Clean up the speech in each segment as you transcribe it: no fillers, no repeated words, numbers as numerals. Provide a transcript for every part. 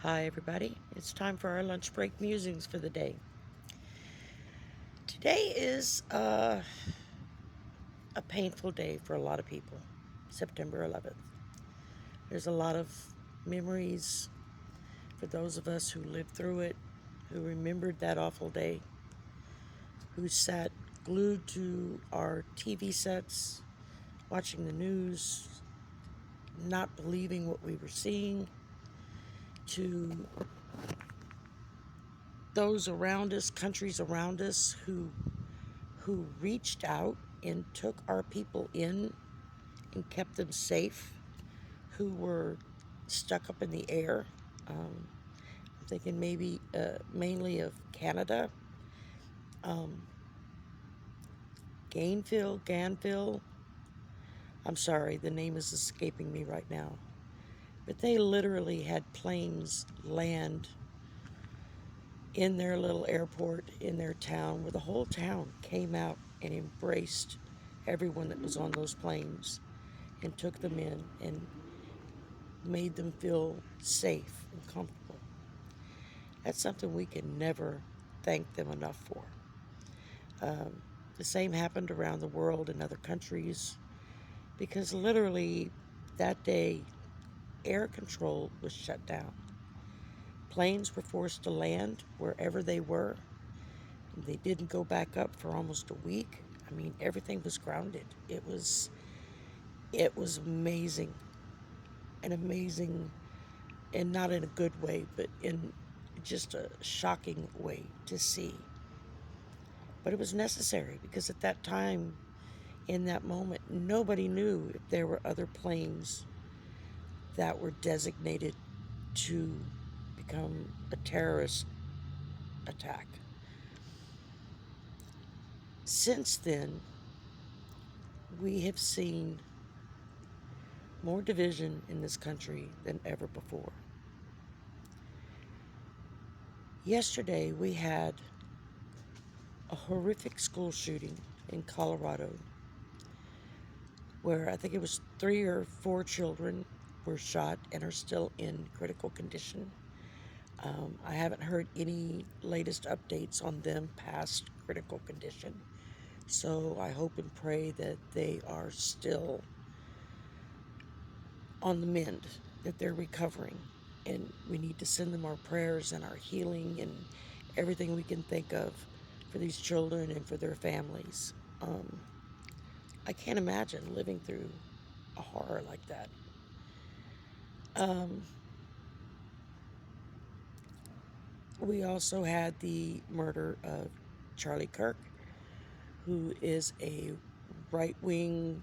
Hi everybody, it's time for our lunch break musings for the day. Today is a painful day for a lot of people, September 11th. There's a lot of memories for those of us who lived through it, who remembered that awful day, who sat glued to our TV sets, watching the news, not believing what we were seeing, to those around us, countries around us who reached out and took our people in and kept them safe, who were stuck up in the air. I'm thinking maybe mainly of Canada, Ganville. I'm sorry, the name is escaping me right now. But they literally had planes land in their little airport in their town, where the whole town came out and embraced everyone that was on those planes and took them in and made them feel safe and comfortable. That's something we can never thank them enough for. The same happened around the world in other countries, because literally that day air control was shut down. Planes were forced to land wherever they were. They didn't go back up for almost a week. I mean, everything was grounded. It was amazing, and not in a good way, but in just a shocking way to see. But it was necessary, because at that time, in that moment, nobody knew if there were other planes that were designated to become a terrorist attack. Since then, we have seen more division in this country than ever before. Yesterday, we had a horrific school shooting in Colorado, where I think it was 3 or 4 children were shot and are still in critical condition. I haven't heard any latest updates on them past critical condition, so I hope and pray that they are still on the mend, that they're recovering, and we need to send them our prayers and our healing and everything we can think of for these children and for their families. I can't imagine living through a horror like that. We also had the murder of Charlie Kirk, who is a right-wing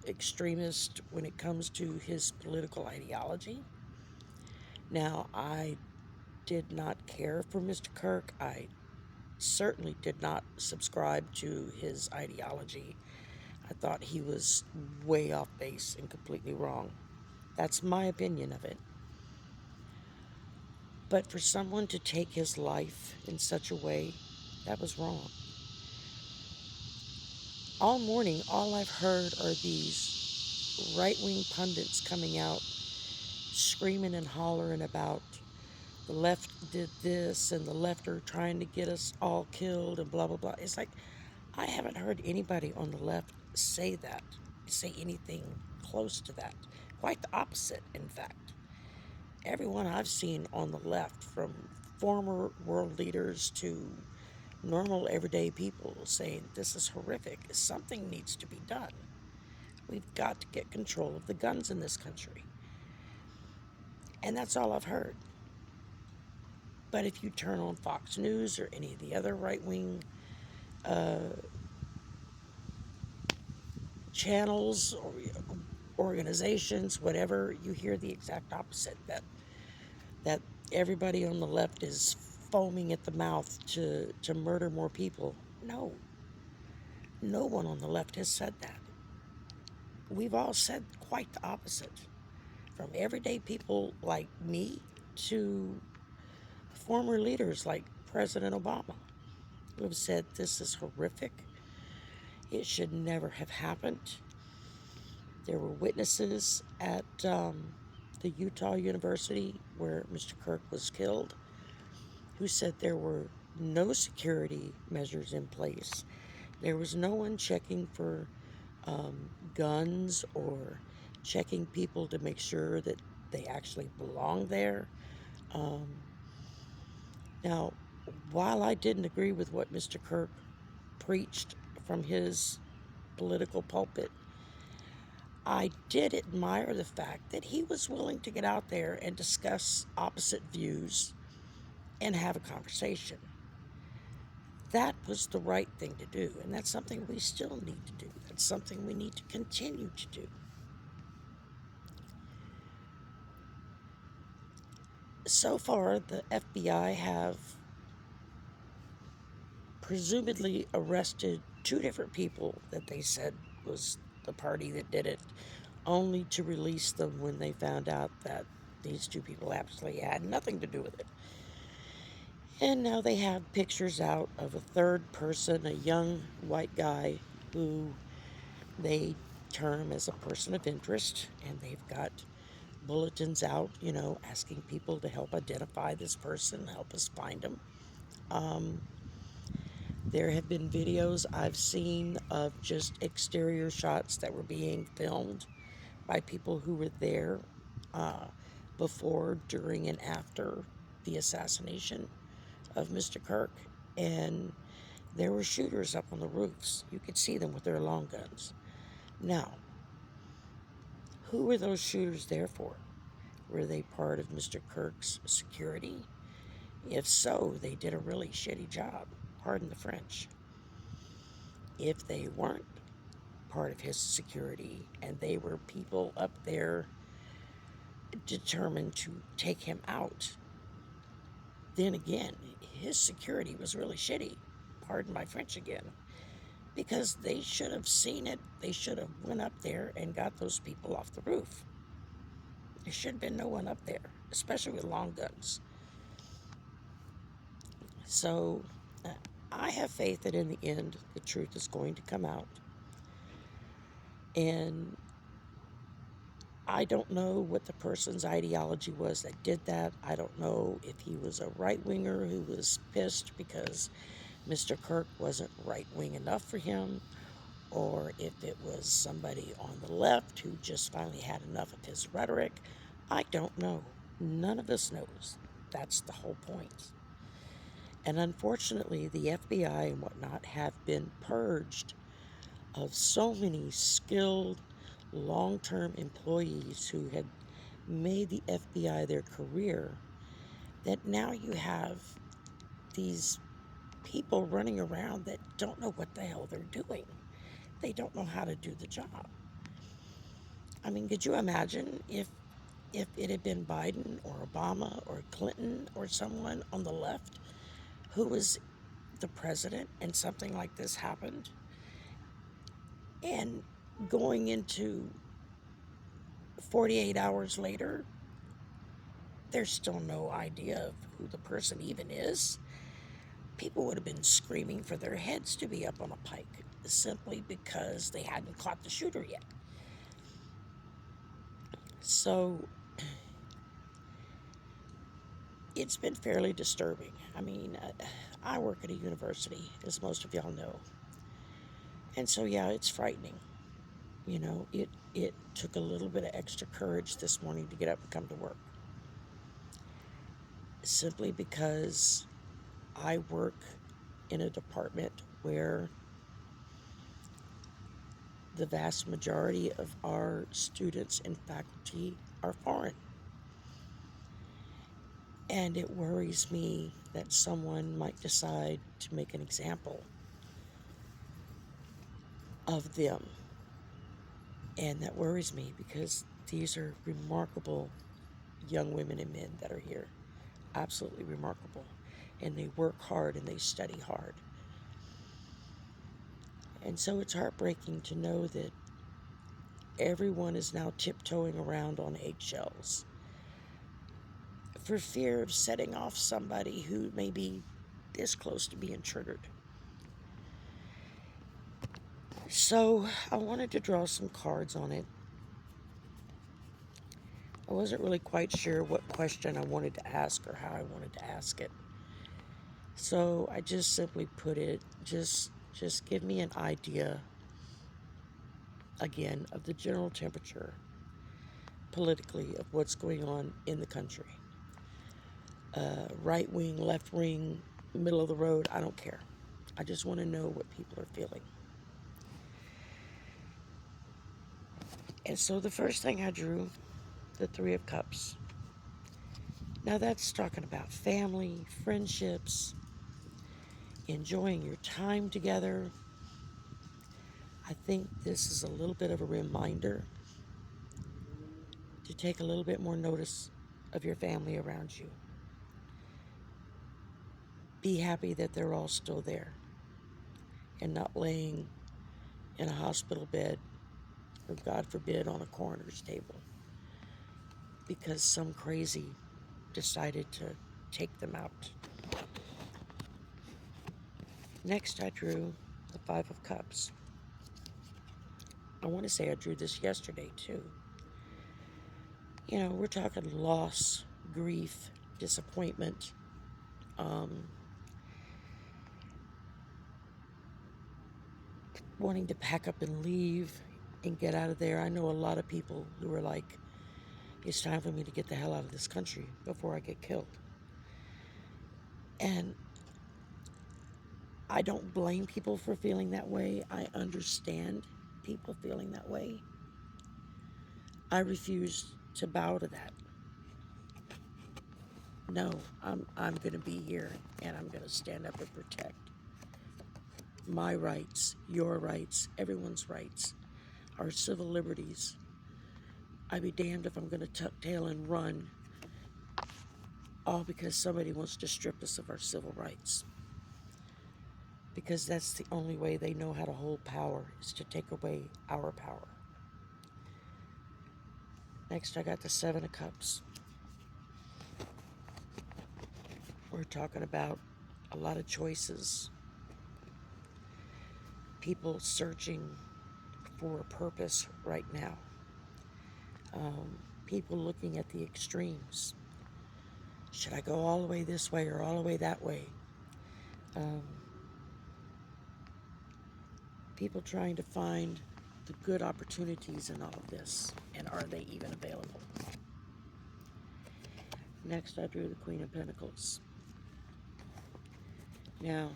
extremist when it comes to his political ideology. Now, I did not care for Mr. Kirk. I certainly did not subscribe to his ideology. I thought he was way off base and completely wrong. That's my opinion of it. But for someone to take his life in such a way, that was wrong. All morning, all I've heard are these right-wing pundits coming out, screaming and hollering about the left did this and the left are trying to get us all killed and blah, blah, blah. It's like, I haven't heard anybody on the left say that, say anything close to that. Quite the opposite, in fact. Everyone I've seen on the left, from former world leaders to normal everyday people, saying this is horrific. Something needs to be done. We've got to get control of the guns in this country. And that's all I've heard. But if you turn on Fox News or any of the other right-wing channels or organizations, whatever, you hear the exact opposite, that everybody on the left is foaming at the mouth to murder more people. No. No one on the left has said that. We've all said quite the opposite. From everyday people like me to former leaders like President Obama, who have said this is horrific. It should never have happened. There were witnesses at the Utah University where Mr. Kirk was killed, who said there were no security measures in place. There was no one checking for guns or checking people to make sure that they actually belong there. Um, Now, while I didn't agree with what Mr. Kirk preached from his political pulpit, I did admire the fact that he was willing to get out there and discuss opposite views and have a conversation. That was the right thing to do, and that's something we still need to do. That's something we need to continue to do. So far, the FBI have presumably arrested two different people that they said was the party that did it, only to release them when they found out that these two people absolutely had nothing to do with it. And now they have pictures out of a third person, a young white guy who they term as a person of interest, and they've got bulletins out, asking people to help identify this person, help us find him. There have been videos I've seen of just exterior shots that were being filmed by people who were there uh, before, during, and after the assassination of Mr. Kirk. And there were shooters up on the roofs. You could see them with their long guns. Now, who were those shooters there for? Were they part of Mr. Kirk's security? If so, they did a really shitty job. Pardon the French. If they weren't part of his security and they were people up there determined to take him out, then again, his security was really shitty. Pardon my French again. Because they should have seen it. They should have went up there and got those people off the roof. There should have been no one up there, especially with long guns. So I have faith that in the end, the truth is going to come out. And I don't know what the person's ideology was that did that. I don't know if he was a right-winger who was pissed because Mr. Kirk wasn't right-wing enough for him, or if it was somebody on the left who just finally had enough of his rhetoric. I don't know. None of us knows. That's the whole point. And unfortunately, the FBI and whatnot have been purged of so many skilled, long-term employees who had made the FBI their career, that now you have these people running around that don't know what the hell they're doing. They don't know how to do the job. I mean, could you imagine if it had been Biden or Obama or Clinton or someone on the left who was the president and something like this happened? And going into 48 hours later, there's still no idea of who the person even is. People would have been screaming for their heads to be up on a pike simply because they hadn't caught the shooter yet. So it's been fairly disturbing. I mean, I work at a university, as most of y'all know. And so, yeah, it's frightening. It took a little bit of extra courage this morning to get up and come to work. Simply because I work in a department where the vast majority of our students and faculty are foreign. And it worries me that someone might decide to make an example of them. And that worries me because these are remarkable young women and men that are here. Absolutely remarkable. And they work hard and they study hard. And so it's heartbreaking to know that everyone is now tiptoeing around on eggshells for fear of setting off somebody who may be this close to being triggered. So I wanted to draw some cards on it. I wasn't really quite sure what question I wanted to ask or how I wanted to ask it. So I just simply put it, just give me an idea, again, of the general temperature politically of what's going on in the country. Right wing, left wing, middle of the road, I don't care. I just want to know what people are feeling. And so the first thing I drew, the Three of Cups. Now that's talking about family, friendships, enjoying your time together. I think this is a little bit of a reminder to take a little bit more notice of your family around you. Be happy that they're all still there and not laying in a hospital bed or, God forbid, on a coroner's table because some crazy decided to take them out. Next, I drew the Five of Cups. I want to say I drew this yesterday, too. You know, we're talking loss, grief, disappointment, wanting to pack up and leave and get out of there. I know a lot of people who are like, it's time for me to get the hell out of this country before I get killed. And I don't blame people for feeling that way. I understand people feeling that way. I refuse to bow to that. No, I'm going to be here and I'm going to stand up and protect my rights, your rights, everyone's rights, our civil liberties. I'd be damned if I'm going to tuck tail and run, all because somebody wants to strip us of our civil rights. Because that's the only way they know how to hold power, is to take away our power. Next, I got the Seven of Cups. We're talking about a lot of choices. People searching for a purpose right now. People looking at the extremes. Should I go all the way this way or all the way that way? People trying to find the good opportunities in all of this, and are they even available? Next, I drew the Queen of Pentacles. Now,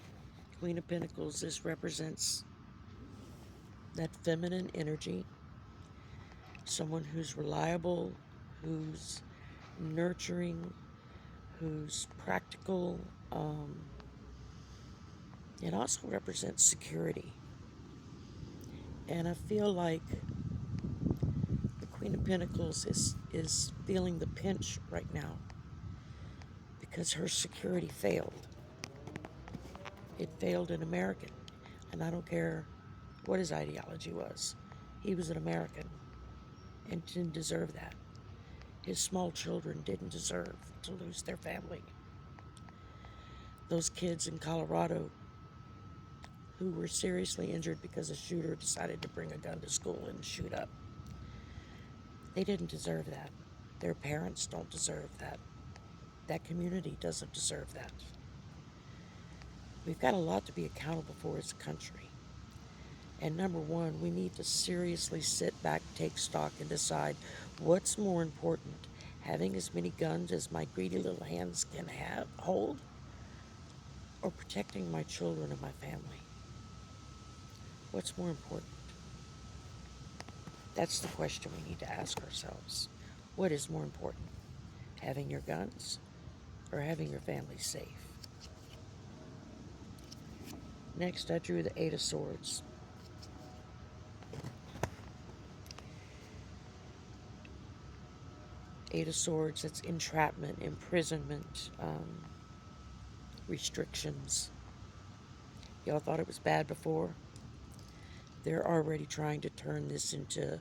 Queen of Pentacles, this represents that feminine energy, someone who's reliable, who's nurturing, who's practical. It also represents security. And I feel like the Queen of Pentacles is feeling the pinch right now because her security failed. It failed in America. And I don't care what his ideology was. He was an American and didn't deserve that. His small children didn't deserve to lose their family. Those kids in Colorado who were seriously injured because a shooter decided to bring a gun to school and shoot up, they didn't deserve that. Their parents don't deserve that. That community doesn't deserve that. We've got a lot to be accountable for as a country. And number one, we need to seriously sit back, take stock, and decide what's more important, having as many guns as my greedy little hands can hold, or protecting my children and my family. What's more important? That's the question we need to ask ourselves. What is more important, having your guns or having your family safe? Next, I drew the Eight of Swords. Eight of Swords, it's entrapment, imprisonment, restrictions. Y'all thought it was bad before? They're already trying to turn this into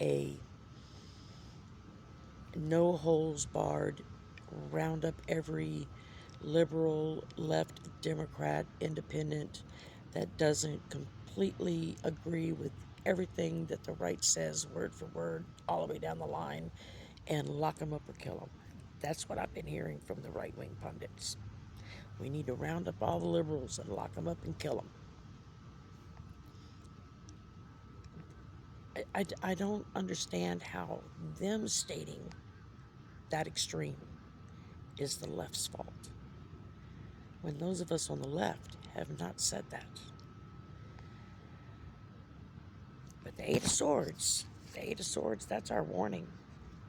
a no holes barred, round up every liberal, left, Democrat, independent that doesn't completely agree with everything that the right says word for word all the way down the line, and lock them up or kill them. That's what I've been hearing from the right-wing pundits. We need to round up all the liberals and lock them up and kill them. I don't understand how them stating that extreme is the left's fault, when those of us on the left have not said that. But the Eight of Swords, that's our warning.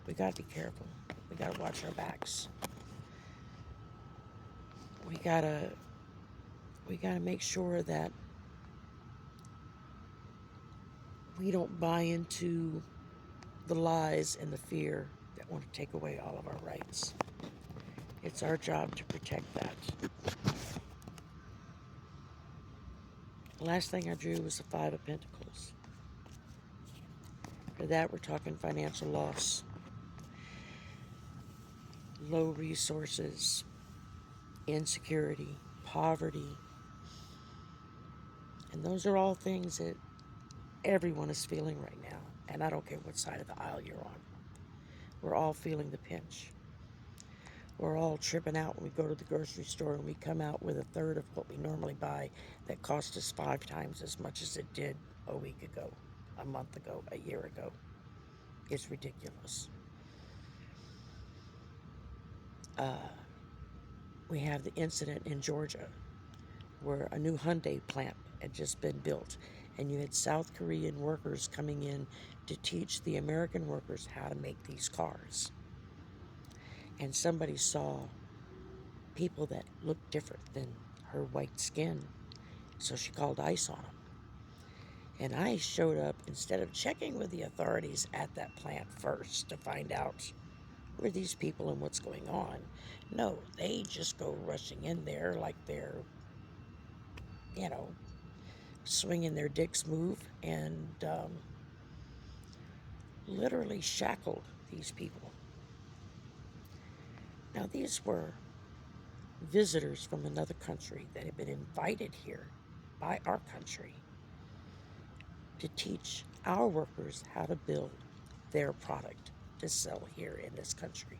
We got to be careful. We got to watch our backs. We got to make sure that we don't buy into the lies and the fear that want to take away all of our rights. It's our job to protect that. The last thing I drew was the Five of Pentacles. For that, we're talking financial loss, low resources, insecurity, poverty. And those are all things that everyone is feeling right now. And I don't care what side of the aisle you're on. We're all feeling the pinch. We're all tripping out when we go to the grocery store and we come out with a third of what we normally buy that cost us 5 times as much as it did a week ago, a month ago, a year ago. It's ridiculous. We have the incident in Georgia where a new Hyundai plant had just been built, and you had South Korean workers coming in to teach the American workers how to make these cars. And somebody saw people that looked different than her white skin, so she called ICE on them. And ICE showed up instead of checking with the authorities at that plant first to find out who are these people and what's going on. No, they just go rushing in there like they're, swinging their dicks move, and literally shackled these people. Now, these were visitors from another country that had been invited here by our country to teach our workers how to build their product to sell here in this country.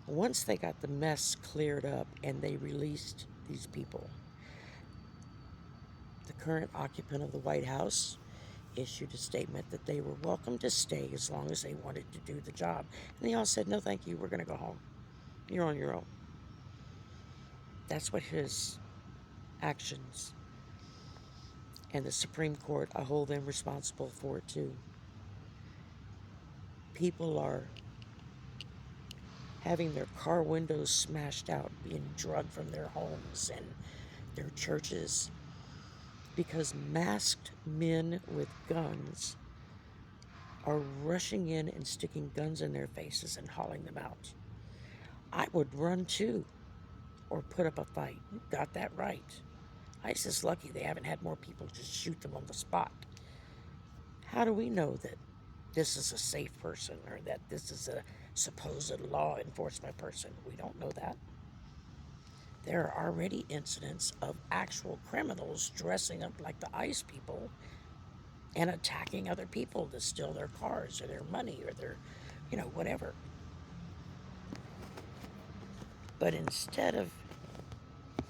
Once they got the mess cleared up and they released these people, the current occupant of the White House issued a statement that they were welcome to stay as long as they wanted to do the job. And they all said, no, thank you, we're going to go home. You're on your own. That's what his actions, and the Supreme Court, I hold them responsible for it too. People are having their car windows smashed out, being drugged from their homes and their churches because masked men with guns are rushing in and sticking guns in their faces and hauling them out. I would run too, or put up a fight. You got that right. ICE is lucky they haven't had more people just shoot them on the spot. How do we know that this is a safe person or that this is a supposed law enforcement person? We don't know that. There are already incidents of actual criminals dressing up like the ICE people and attacking other people to steal their cars or their money or their, whatever. But instead of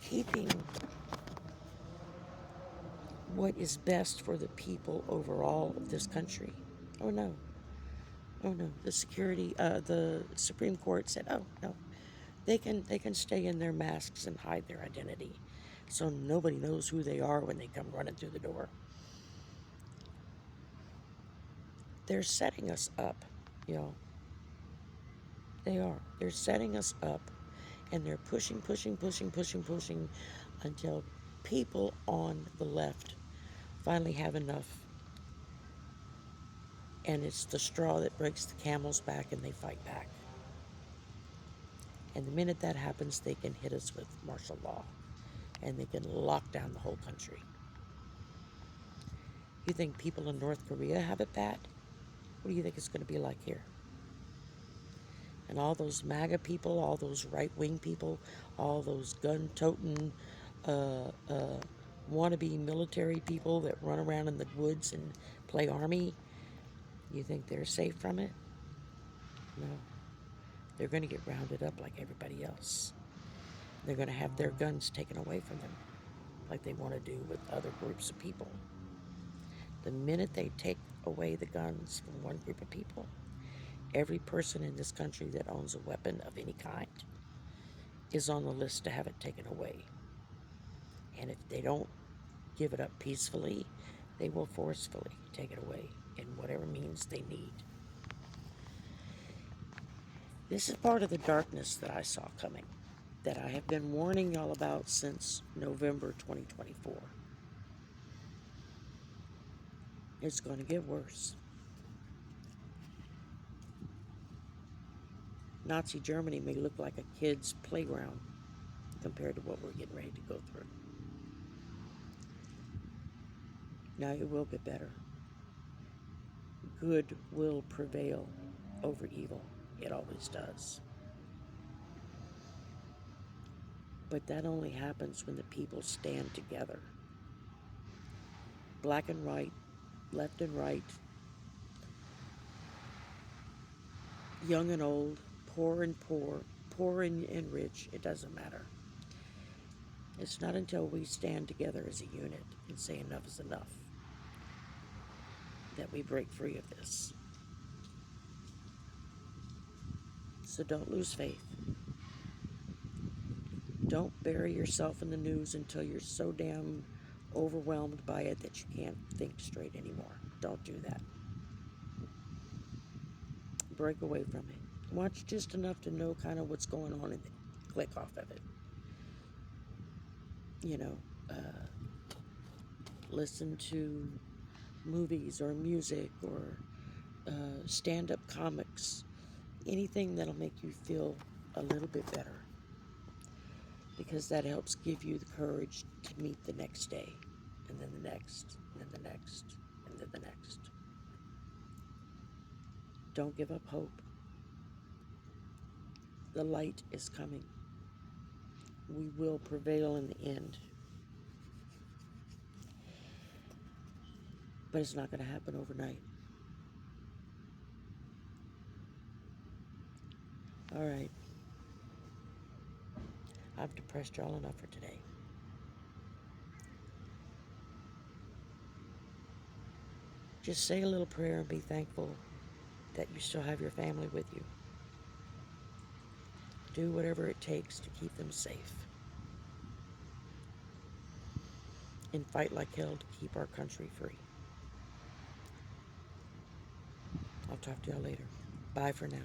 keeping what is best for the people overall of this country, oh no, the Supreme Court said, oh no, they can stay in their masks and hide their identity, so nobody knows who they are when they come running through the door. They're setting us up, They are. They're setting us up, and they're pushing until people on the left finally have enough, and it's the straw that breaks the camel's back, and they fight back. And the minute that happens, they can hit us with martial law, and they can lock down the whole country. You think people in North Korea have it bad? What do you think it's going to be like here? And all those MAGA people, all those right-wing people, all those gun-toting, wannabe military people that run around in the woods and play army, you think they're safe from it? They're going to get rounded up like everybody else. They're going to have their guns taken away from them, like they want to do with other groups of people. The minute they take away the guns from one group of people, every person in this country that owns a weapon of any kind is on the list to have it taken away. And if they don't give it up peacefully, they will forcefully take it away in whatever means they need. This is part of the darkness that I saw coming, that I have been warning y'all about since November 2024. It's going to get worse. Nazi Germany may look like a kid's playground compared to what we're getting ready to go through. Now it will get better. Good will prevail over evil. It always does. But that only happens when the people stand together. Black and white, left and right, young and old, poor and rich, it doesn't matter. It's not until we stand together as a unit and say enough is enough that we break free of this. So don't lose faith. Don't bury yourself in the news until you're so damn overwhelmed by it that you can't think straight anymore. Don't do that. Break away from it. Watch just enough to know kind of what's going on and then click off of it. You know, listen to movies or music or stand-up comics. Anything that'll make you feel a little bit better. Because that helps give you the courage to meet the next day, and then the next, and then the next, and then the next. Don't give up hope. The light is coming. We will prevail in the end. But it's not going to happen overnight. All right. I've depressed y'all enough for today. Just say a little prayer and be thankful that you still have your family with you. Do whatever it takes to keep them safe. And fight like hell to keep our country free. I'll talk to y'all later. Bye for now.